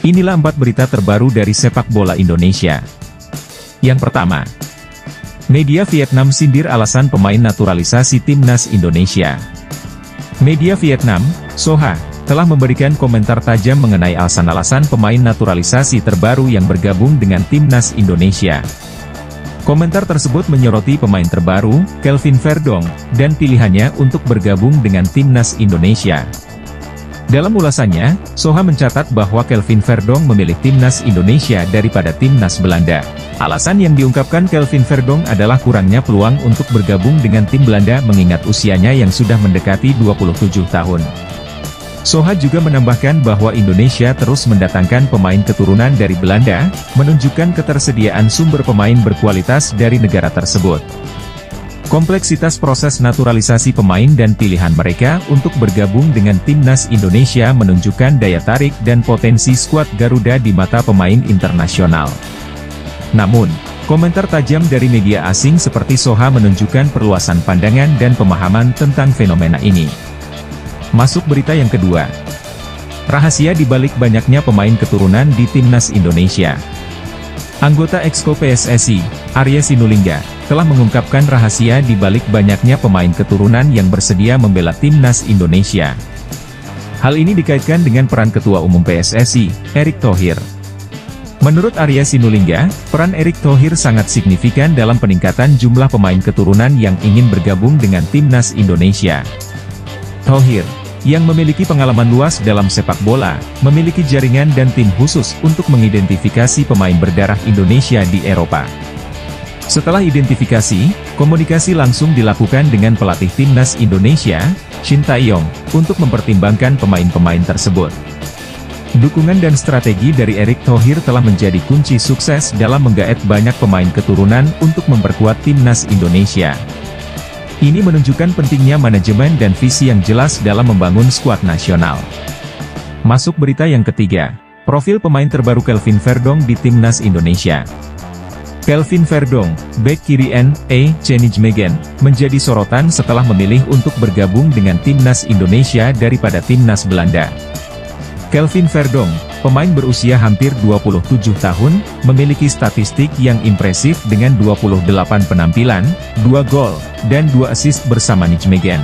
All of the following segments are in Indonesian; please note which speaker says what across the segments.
Speaker 1: Inilah 4 berita terbaru dari sepak bola Indonesia. Yang pertama, media Vietnam sindir alasan pemain naturalisasi timnas Indonesia. Media Vietnam, Soha, telah memberikan komentar tajam mengenai alasan-alasan pemain naturalisasi terbaru yang bergabung dengan timnas Indonesia. Komentar tersebut menyoroti pemain terbaru, Kelvin Verdong, dan pilihannya untuk bergabung dengan timnas Indonesia. Dalam ulasannya, Soha mencatat bahwa Kelvin Verdong memilih timnas Indonesia daripada timnas Belanda. Alasan yang diungkapkan Kelvin Verdong adalah kurangnya peluang untuk bergabung dengan tim Belanda mengingat usianya yang sudah mendekati 27 tahun. Soha juga menambahkan bahwa Indonesia terus mendatangkan pemain keturunan dari Belanda, menunjukkan ketersediaan sumber pemain berkualitas dari negara tersebut. Kompleksitas proses naturalisasi pemain dan pilihan mereka untuk bergabung dengan timnas Indonesia menunjukkan daya tarik dan potensi skuad Garuda di mata pemain internasional. Namun, komentar tajam dari media asing seperti Soha menunjukkan perluasan pandangan dan pemahaman tentang fenomena ini. Masuk berita yang kedua. Rahasia di balik banyaknya pemain keturunan di timnas Indonesia. Anggota Exco PSSI, Arya Sinulinga, telah mengungkapkan rahasia di balik banyaknya pemain keturunan yang bersedia membela timnas Indonesia. Hal ini dikaitkan dengan peran Ketua Umum PSSI, Erick Thohir. Menurut Arya Sinulinga, peran Erick Thohir sangat signifikan dalam peningkatan jumlah pemain keturunan yang ingin bergabung dengan timnas Indonesia. Thohir, yang memiliki pengalaman luas dalam sepak bola, memiliki jaringan dan tim khusus untuk mengidentifikasi pemain berdarah Indonesia di Eropa. Setelah identifikasi, komunikasi langsung dilakukan dengan pelatih timnas Indonesia, Shin Tae-yong, untuk mempertimbangkan pemain-pemain tersebut. Dukungan dan strategi dari Erick Thohir telah menjadi kunci sukses dalam menggaet banyak pemain keturunan untuk memperkuat timnas Indonesia. Ini menunjukkan pentingnya manajemen dan visi yang jelas dalam membangun skuad nasional. Masuk berita yang ketiga. Profil pemain terbaru Kelvin Verdong di timnas Indonesia. Kelvin Verdong, bek kiri NA Nijmegen, menjadi sorotan setelah memilih untuk bergabung dengan timnas Indonesia daripada timnas Belanda. Kelvin Verdong, pemain berusia hampir 27 tahun, memiliki statistik yang impresif dengan 28 penampilan, 2 gol, dan 2 assist bersama Nijmegen.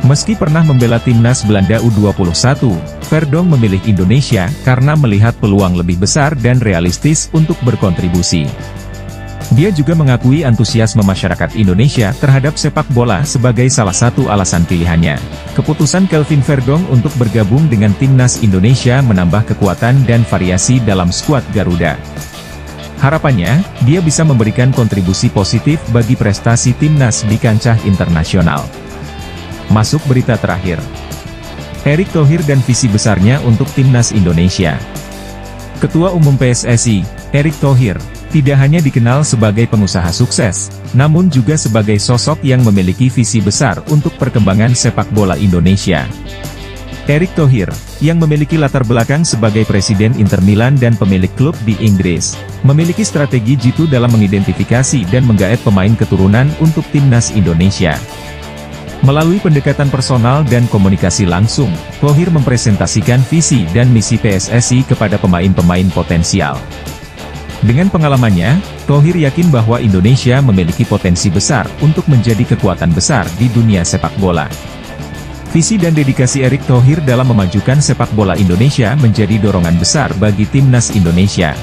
Speaker 1: Meski pernah membela timnas Belanda U21, Verdong memilih Indonesia karena melihat peluang lebih besar dan realistis untuk berkontribusi. Dia juga mengakui antusiasme masyarakat Indonesia terhadap sepak bola sebagai salah satu alasan pilihannya. Keputusan Kelvin Verdong untuk bergabung dengan timnas Indonesia menambah kekuatan dan variasi dalam skuad Garuda. Harapannya, dia bisa memberikan kontribusi positif bagi prestasi timnas di kancah internasional. Masuk berita terakhir. Erick Thohir dan visi besarnya untuk timnas Indonesia. Ketua Umum PSSI, Erick Thohir, tidak hanya dikenal sebagai pengusaha sukses, namun juga sebagai sosok yang memiliki visi besar untuk perkembangan sepak bola Indonesia. Erick Thohir, yang memiliki latar belakang sebagai presiden Inter Milan dan pemilik klub di Inggris, memiliki strategi jitu dalam mengidentifikasi dan menggaet pemain keturunan untuk timnas Indonesia. Melalui pendekatan personal dan komunikasi langsung, Thohir mempresentasikan visi dan misi PSSI kepada pemain-pemain potensial. Dengan pengalamannya, Thohir yakin bahwa Indonesia memiliki potensi besar untuk menjadi kekuatan besar di dunia sepak bola. Visi dan dedikasi Erick Thohir dalam memajukan sepak bola Indonesia menjadi dorongan besar bagi timnas Indonesia.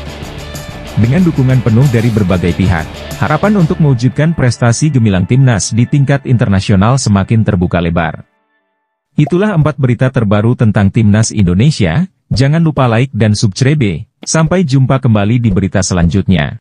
Speaker 1: Dengan dukungan penuh dari berbagai pihak, harapan untuk mewujudkan prestasi gemilang timnas di tingkat internasional semakin terbuka lebar. Itulah 4 berita terbaru tentang timnas Indonesia. Jangan lupa like dan subscribe. Sampai jumpa kembali di berita selanjutnya.